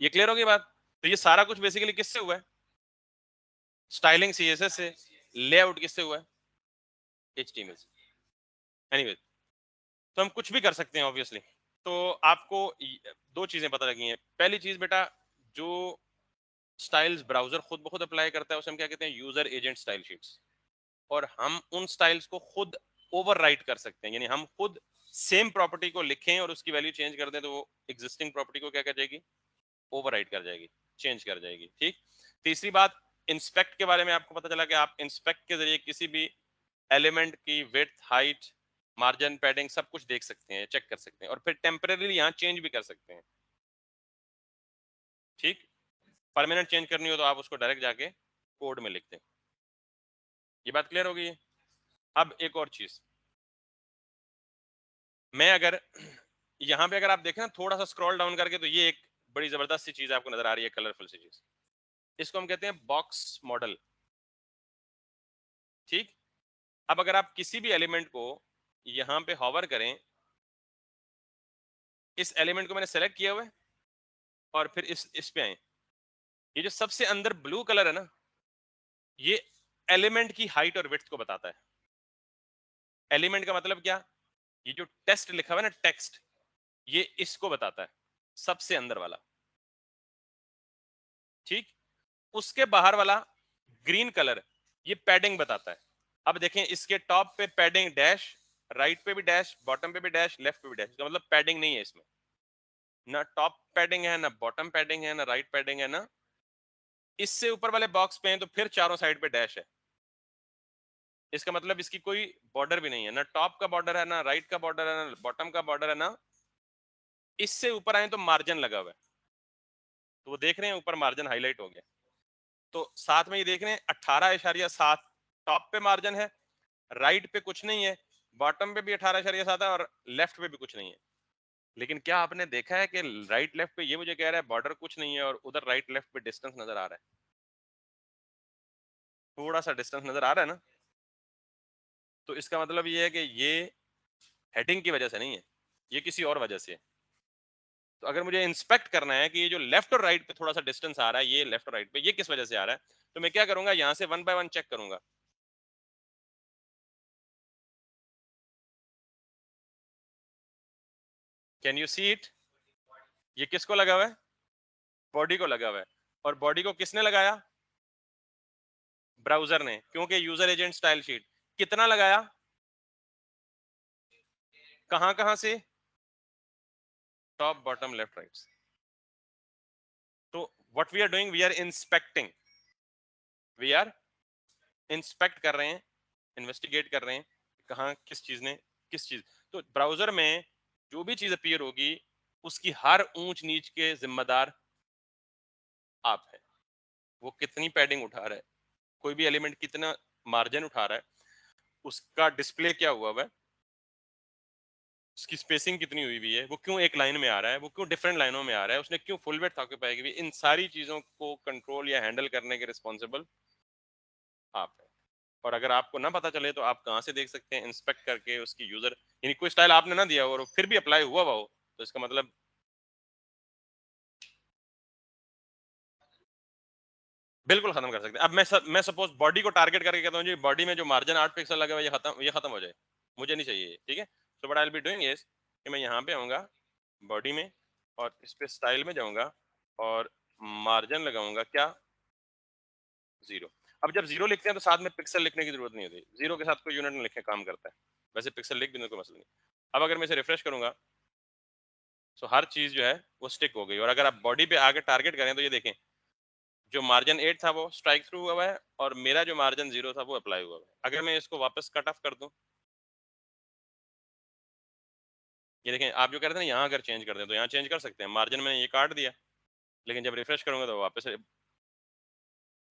ये क्लियर हो गई बात। तो ये सारा कुछ बेसिकली किससे हुआ है, स्टाइलिंग सीएसएस से, लेआउट किससे हुआ है, एचटीएमएल से। एनीवे, तो हम कुछ भी कर सकते हैं ऑब्वियसली। तो आपको दो चीजें पता लगी हैं। पहली चीज बेटा, जो स्टाइल्स ब्राउजर खुद ब खुद अप्लाई करता है उसे हम क्या कहते हैं, यूजर एजेंट स्टाइल शीट्स। और हम उन स्टाइल्स को खुद ओवरराइट कर सकते हैं, यानी हम खुद सेम प्रॉपर्टी को लिखें और उसकी वैल्यू चेंज कर दें तो वो एग्जिस्टिंग प्रॉपर्टी को क्या कर जाएगी, ओवरराइट कर जाएगी, चेंज कर जाएगी। ठीक। तीसरी बात, इंस्पेक्ट के बारे में आपको पता चला कि आप इंस्पेक्ट के जरिए किसी भी एलिमेंट की विड्थ, हाइट, मार्जिन, पैडिंग सब कुछ देख सकते हैं, चेक कर सकते हैं, और फिर टेम्परेली यहाँ चेंज भी कर सकते हैं। ठीक। परमानेंट चेंज करनी हो तो आप उसको डायरेक्ट जाके कोड में लिखते हैं। ये बात क्लियर हो गई है। अब एक और चीज, मैं अगर यहाँ पे अगर आप देखें ना थोड़ा सा स्क्रॉल डाउन करके, तो ये एक बड़ी जबरदस्त सी चीज आपको नजर आ रही है, कलरफुल सी चीज, इसको हम कहते हैं बॉक्स मॉडल। ठीक। अब अगर आप किसी भी एलिमेंट को यहाँ पे हॉवर करें, इस एलिमेंट को मैंने सेलेक्ट किया हुआ है और फिर इस पे आए, ये जो सबसे अंदर ब्लू कलर है ना, ये एलिमेंट की हाइट और विड्थ को बताता है। एलिमेंट का मतलब क्या, ये जो टेस्ट लिखा हुआ है ना, टेक्स्ट, ये इसको बताता है, सबसे अंदर वाला। ठीक। उसके बाहर वाला ग्रीन कलर, ये पैडिंग बताता है। अब देखें इसके टॉप पे पैडिंग डैश, राइट पे भी डैश, बॉटम पे भी डैश, लेफ्ट पे भी डैश, इसका मतलब पैडिंग नहीं है इसमें, ना टॉप पैडिंग है, ना बॉटम पैडिंग है, ना राइट पैडिंग है, ना इससे ऊपर वाले बॉक्स पे है तो फिर चारों साइड पे डैश है। इसका मतलब इसकी कोई बॉर्डर भी नहीं है, ना टॉप का बॉर्डर है, ना राइट का बॉर्डर है, ना बॉटम का बॉर्डर है, ना इससे ऊपर आए तो मार्जिन लगा हुआ है। तो वो देख रहे हैं ऊपर मार्जिन हाईलाइट हो गया। तो साथ में ये देख रहे हैं 18.7 टॉप पे मार्जिन है, राइट पे कुछ नहीं है, बॉटम पे भी 18.7 है और लेफ्ट पे भी कुछ नहीं है। लेकिन क्या आपने देखा है कि राइट लेफ्ट पे ये मुझे कह रहा है बॉर्डर कुछ नहीं है और उधर राइट लेफ्ट पे डिस्टेंस नजर आ रहा है, थोड़ा सा डिस्टेंस नजर आ रहा है ना। तो इसका मतलब ये है कि ये हेडिंग की वजह से नहीं है, ये किसी और वजह से है। तो अगर मुझे इंस्पेक्ट करना है कि ये जो लेफ्ट और राइट पे थोड़ा सा डिस्टेंस आ रहा है, ये लेफ्ट और राइट पे ये किस वजह से आ रहा है, तो मैं क्या करूंगा, यहाँ से वन बाय वन चेक करूंगा। Can you see it? ये किसको लगा हुआ है? बॉडी को लगा हुआ है। और बॉडी को किसने लगाया? ब्राउजर ने, क्योंकि यूजर एजेंट स्टाइल शीट। कितना लगाया? कहां कहां से? Top bottom left right. तो what we are doing, we are inspecting, we are inspect कर रहे हैं, इन्वेस्टिगेट कर रहे हैं कहाँ किस चीज ने, किस चीज। तो ब्राउजर में जो भी चीज अपीयर होगी उसकी हर ऊंच नीच के जिम्मेदार आप है। वो कितनी पैडिंग उठा रहा है, कोई भी एलिमेंट कितना मार्जिन उठा रहा है, उसका डिस्प्ले क्या हुआ है, उसकी स्पेसिंग कितनी हुई हुई है, वो क्यों एक लाइन में आ रहा है, वो क्यों डिफरेंट लाइनों में आ रहा है, उसने क्यों फुल वेट ऑक्यूपाई की, इन सारी चीजों को कंट्रोल या हैंडल करने के रिस्पॉन्सिबल आप है। और अगर आपको ना पता चले तो आप कहाँ से देख सकते हैं? इंस्पेक्ट करके उसकी यूजर, यानी कोई स्टाइल आपने ना दिया और फिर भी अप्लाई हुआ हुआ हो, तो इसका मतलब बिल्कुल खत्म कर सकते हैं। अब मैं सपोज बॉडी को टारगेट करके कहता हूँ जी बॉडी में जो मार्जिन 8 पिक्सल लगा हुआ है ये खत्म हो जाए, मुझे नहीं चाहिए, ठीक है। So what I will be doing is कि मैं यहाँ पे आऊंगा बॉडी में और इस पे स्टाइल में जाऊंगा और मार्जिन लगाऊंगा क्या, 0। अब जब 0 लिखते हैं तो साथ में पिक्सल लिखने की जरूरत नहीं होती, 0 के साथ कोई यूनिट नहीं लिखने काम करता है, वैसे पिक्सल लिख भी कोई मसला नहीं। अब अगर मैं इसे रिफ्रेश करूंगा तो हर चीज जो है वो स्टिक हो गई। और अगर आप बॉडी पे आगे टारगेट करें तो ये देखें, जो मार्जिन 8 था वो स्ट्राइक थ्रू हुआ है और मेरा जो मार्जिन 0 था वो अप्लाई हुआ है। अगर मैं इसको वापस कट ऑफ कर दूं, ये देखें, आप जो कह रहे थे ना यहाँ अगर चेंज कर दें तो यहाँ चेंज कर सकते हैं, मार्जिन मैंने ये काट दिया, लेकिन जब रिफ्रेश करूंगा तो वापस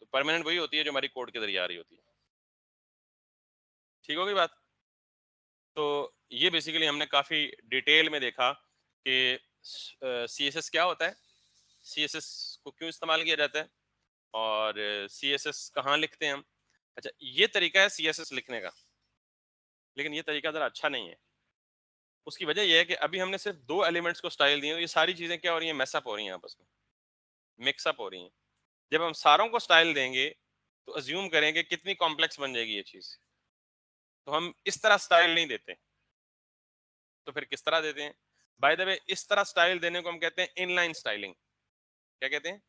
तो परमानेंट वही होती है जो हमारी कोड के जरिए आ रही होती है। ठीक होगी बात? तो ये बेसिकली हमने काफी डिटेल में देखा कि CSS क्या होता है, CSS को क्यों इस्तेमाल किया जाता है, और CSS कहाँ लिखते हैं हम। अच्छा, ये तरीका है CSS लिखने का, लेकिन ये तरीका जरा अच्छा नहीं है। उसकी वजह यह है कि अभी हमने सिर्फ 2 एलिमेंट्स को स्टाइल दिए, ये सारी चीजें क्या हो रही हैं, मैसअप हो रही हैं आपस में, मिक्सअप हो रही हैं। जब हम सारों को स्टाइल देंगे तो अज्यूम करें कि कितनी कॉम्प्लेक्स बन जाएगी ये चीज, तो हम इस तरह स्टाइल नहीं देते। तो फिर किस तरह देते हैं? बाय द वे, इस तरह स्टाइल देने को हम कहते हैं इनलाइन स्टाइलिंग। क्या कहते हैं?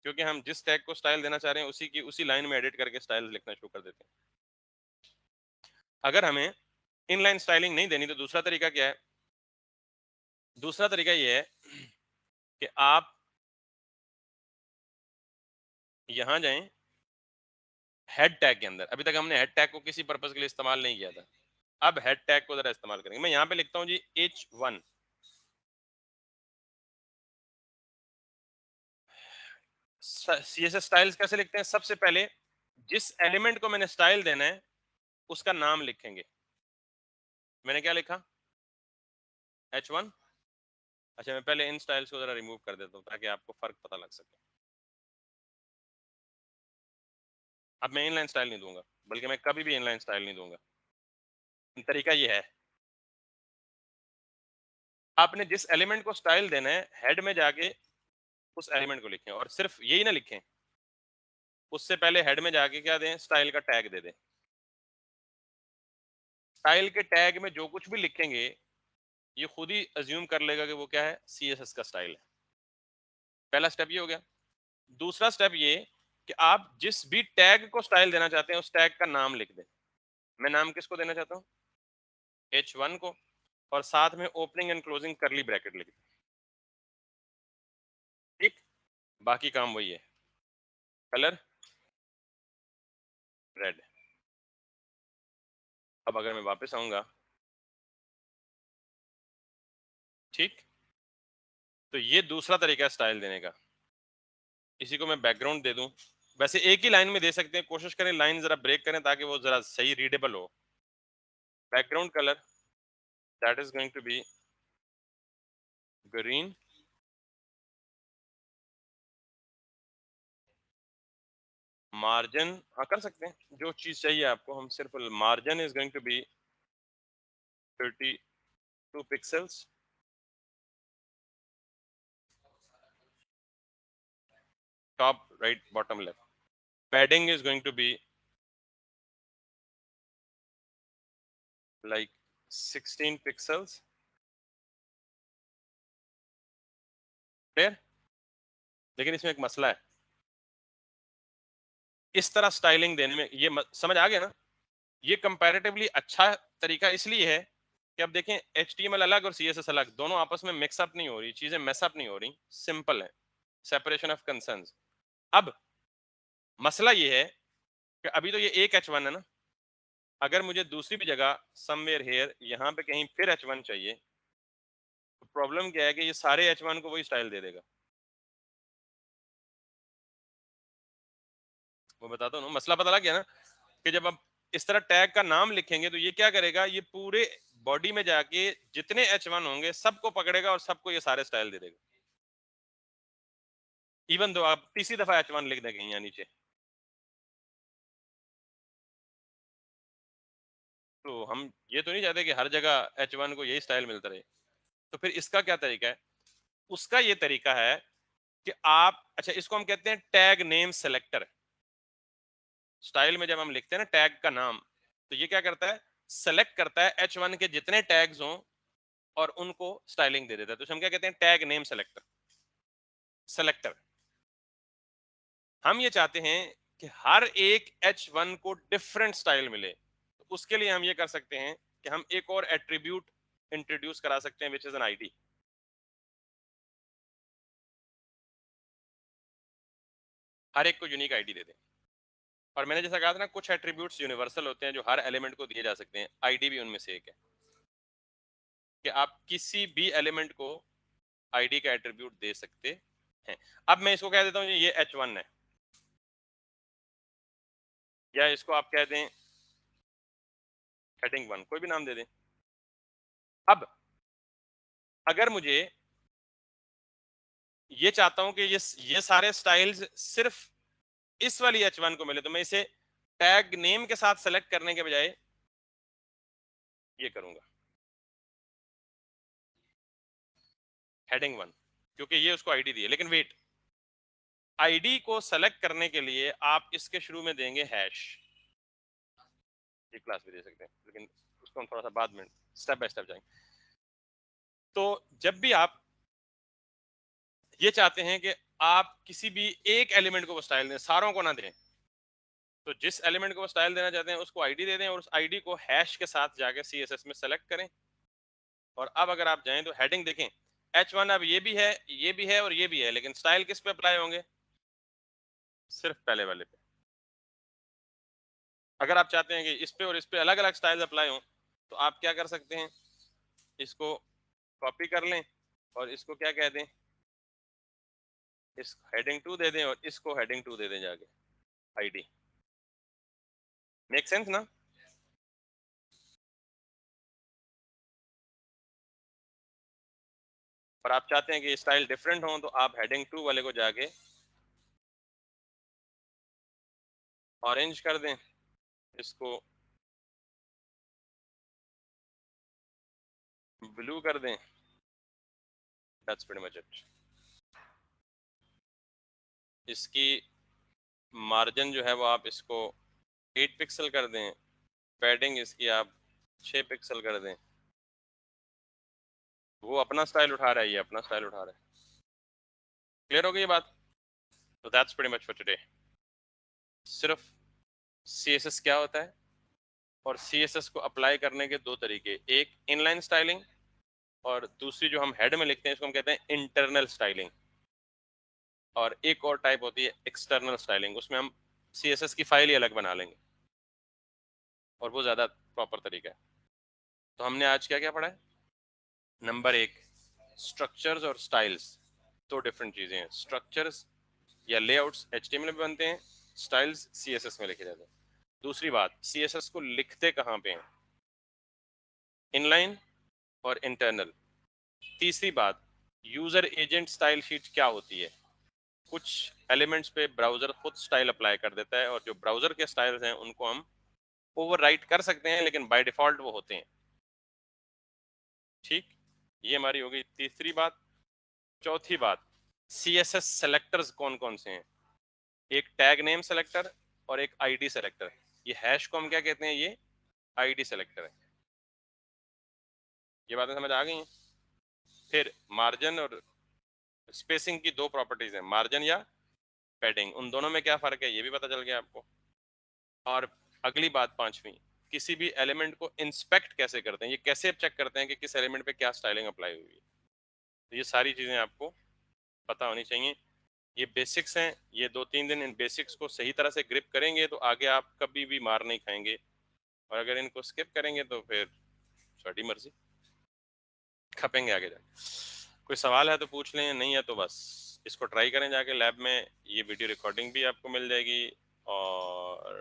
क्योंकि हम जिस टैग को स्टाइल देना चाह रहे हैं उसी लाइन में एडिट करके स्टाइल लिखना शुरू कर देते हैं। अगर हमें इनलाइन स्टाइलिंग नहीं देनी तो दूसरा तरीका क्या है? दूसरा तरीका ये है कि आप यहां जाएं हेड टैग के अंदर। अभी तक हमने हेड टैग को किसी पर्पज के लिए इस्तेमाल नहीं किया था, अब हेड टैग को जरा इस्तेमाल करेंगे। मैं यहाँ पे लिखता हूँ जी H1। CSS स्टाइल्स कैसे लिखते हैं? सबसे पहले जिस एलिमेंट को मैंने स्टाइल देना है उसका नाम लिखेंगे। मैंने क्या लिखा? H1। अच्छा, मैं पहले इन स्टाइल्स को जरा रिमूव कर देता हूँ ताकि आपको फर्क पता लग सके। अब मैं इनलाइन स्टाइल नहीं दूंगा, बल्कि मैं कभी भी इनलाइन स्टाइल नहीं दूंगा। तरीका ये है, आपने जिस एलिमेंट को स्टाइल देना है हेड में जाके उस एलिमेंट को लिखें, और सिर्फ यही ना लिखें, उससे पहले हेड में जाके क्या दें, स्टाइल का टैग दे दें। स्टाइल के टैग में जो कुछ भी लिखेंगे ये खुद ही अज्यूम कर लेगा कि वो क्या है, CSS का स्टाइल है। पहला स्टेप ये हो गया। दूसरा स्टेप ये कि आप जिस भी टैग को स्टाइल देना चाहते हैं उस टैग का नाम लिख दें। मैं नाम किसको देना चाहता हूँ? H1 को, और साथ में ओपनिंग एंड क्लोजिंग करली ब्रैकेट लिख दें। ठीक, बाकी काम वही है। Colour red. अब अगर मैं वापस आऊंगा, ठीक, तो ये दूसरा तरीका है स्टाइल देने का। इसी को मैं बैकग्राउंड दे दूं। वैसे एक ही लाइन में दे सकते हैं, कोशिश करें लाइन जरा ब्रेक करें ताकि वो जरा सही रीडेबल हो। Background colour that is going to be green. Margin हाँ कर सकते हैं, जो चीज चाहिए आपको, हम सिर्फ margin is going to be 32 pixels, top right, bottom left. Padding is going to be like 16 pixels. Clear? लेकिन इसमें एक मसला है, इस तरह स्टाइलिंग देने में, ये समझ आ गया ना? ये कंपैरेटिवली अच्छा तरीका इसलिए है कि अब देखें HTML अलग और CSS अलग, दोनों आपस में मिक्सअप नहीं हो रही, चीजें मैसअप नहीं हो रही, सिंपल है, सेपरेशन ऑफ कंसर्न्स। अब मसला ये है कि अभी तो ये एक H1 है ना, अगर मुझे दूसरी भी जगह समवेयर हेयर यहाँ पे कहीं फिर H1 चाहिए, तो प्रॉब्लम क्या है कि ये सारे H1 को वही स्टाइल दे देगा। वो बताता हूँ ना, मसला पता लग गया ना, कि जब आप इस तरह टैग का नाम लिखेंगे तो ये क्या करेगा, ये पूरे बॉडी में जाके जितने H1 होंगे सबको पकड़ेगा और सबको ये सारे स्टाइल दे देगा, इवन दो आप तीसरी दफा H1 लिख देंगे यहाँ नीचे। तो हम ये तो नहीं चाहते कि हर जगह H1 को यही स्टाइल मिलता रहे। तो फिर इसका क्या तरीका है? उसका ये तरीका है कि आप, अच्छा इसको हम कहते हैं टैग नेम सेलेक्टर। स्टाइल में जब हम लिखते हैं ना टैग का नाम, तो ये क्या करता है, सेलेक्ट करता है H1 के जितने टैग्स हों और उनको स्टाइलिंग दे देता है। तो हम क्या कहते हैं, टैग नेम सेलेक्टर, सेलेक्टर। हम ये चाहते हैं कि हर एक H1 को डिफरेंट स्टाइल मिले, तो उसके लिए हम ये कर सकते हैं कि हम एक और एट्रीब्यूट इंट्रोड्यूस करा सकते हैं, विच इज एन आईडी। हर एक को यूनिक आईडी दे दें। और मैंने जैसा कहा था ना, कुछ एट्रीब्यूट्स यूनिवर्सल होते हैं जो हर एलिमेंट को दिए जा सकते हैं, आईडी भी उनमें से एक है, कि आप किसी भी एलिमेंट को आईडी का एट्रीब्यूट दे सकते हैं। अब मैं इसको कह देता हूँ ये H1 है, या इसको आप कह दें हेडिंग 1, कोई भी नाम दे दें। अब अगर मुझे ये चाहता हूं कि ये सारे स्टाइल्स सिर्फ इस वाली H1 को मिले, तो मैं इसे टैग नेम के साथ सेलेक्ट करने के बजाय ये करूंगा हेडिंग 1, क्योंकि ये उसको आईडी दी है। लेकिन वेट, आईडी को सेलेक्ट करने के लिए आप इसके शुरू में देंगे हैश, ये क्लास भी दे सकते हैं, लेकिन उसको हम थोड़ा सा बाद में स्टेप बाय स्टेप जाएंगे। तो जब भी आप ये चाहते हैं कि आप किसी भी एक एलिमेंट को स्टाइल दें, सारों को ना दें, तो जिस एलिमेंट को स्टाइल देना चाहते हैं उसको आईडी दे दें और उस आईडी को हैश के साथ जाके CSS में सेलेक्ट करें। और अब अगर आप जाएं तो हेडिंग देखें, H1 अब ये भी है, ये भी है और ये भी है, लेकिन स्टाइल किस पे अप्लाई होंगे, सिर्फ पहले वाले पे। अगर आप चाहते हैं कि इस पे और इस पे अलग अलग स्टाइल अप्लाई हो, तो आप क्या कर सकते हैं, इसको कॉपी कर लें और इसको क्या कह दें, इस हेडिंग 2 दे दें और इसको हेडिंग 2 दे दें जाके आईडी। मेक सेंस ना? और आप चाहते हैं कि स्टाइल डिफरेंट हो, तो आप हेडिंग 2 वाले को जाके ऑरेंज कर दें, इसको ब्लू कर दें। That's pretty much it. इसकी मार्जिन जो है वो आप इसको 8 पिक्सल कर दें, पैडिंग इसकी आप 6 पिक्सल कर दें। वो अपना स्टाइल उठा रहा है, ये अपना स्टाइल उठा रहा है। क्लियर हो गई ये बात? तो that's pretty much for today. सिर्फ CSS क्या होता है और CSS को अप्लाई करने के दो तरीके, एक इनलाइन स्टाइलिंग और दूसरी जो हम हेड में लिखते हैं इसको हम कहते हैं इंटरनल स्टाइलिंग। और एक और टाइप होती है एक्सटर्नल स्टाइलिंग, उसमें हम CSS की फाइल ही अलग बना लेंगे और वो ज्यादा प्रॉपर तरीका है। तो हमने आज क्या क्या पढ़ा है? नंबर एक, स्ट्रक्चर्स और स्टाइल्स दो डिफरेंट चीजें हैं। स्ट्रक्चर्स या लेआउट्स HTML में बनते हैं, स्टाइल्स CSS में लिखे जाते हैं। दूसरी बात, CSS को लिखते कहाँ पे हैं, इनलाइन और इंटरनल। तीसरी बात, यूजर एजेंट स्टाइल शीट क्या होती है। कुछ एलिमेंट्स पे ब्राउजर खुद स्टाइल अप्लाई कर देता है और जो ब्राउजर के स्टाइल्स हैं उनको हम ओवरराइट कर सकते हैं, लेकिन बाय डिफॉल्ट वो होते हैं। ठीक, ये हमारी हो गई तीसरी बात। चौथी बात, CSS सेलेक्टर्स कौन कौन से हैं? एक टैग नेम सेलेक्टर और एक आईडी सेलेक्टर। ये हैश को हम क्या कहते हैं? ये आईडी सेलेक्टर है। ये बातें समझ आ गई हैं? फिर मार्जिन और स्पेसिंग की दो प्रॉपर्टीज हैं, मार्जिन या पैडिंग। उन दोनों में क्या फर्क है ये भी पता चल गया आपको। और अगली बात पांचवी, किसी भी एलिमेंट को इंस्पेक्ट कैसे करते हैं, ये कैसे चेक करते हैं कि किस एलिमेंट पे क्या स्टाइलिंग अप्लाई हुई है। तो ये सारी चीजें आपको पता होनी चाहिए। ये बेसिक्स हैं। ये 2-3 दिन इन बेसिक्स को सही तरह से ग्रिप करेंगे तो आगे आप कभी भी मार नहीं खाएंगे, और अगर इनको स्किप करेंगे तो फिर ਤੁਹਾਡੀ मर्जी, खपेंगे आगे जाके। कोई सवाल है तो पूछ लें, नहीं है तो बस इसको ट्राई करें जाके लैब में। ये वीडियो रिकॉर्डिंग भी आपको मिल जाएगी और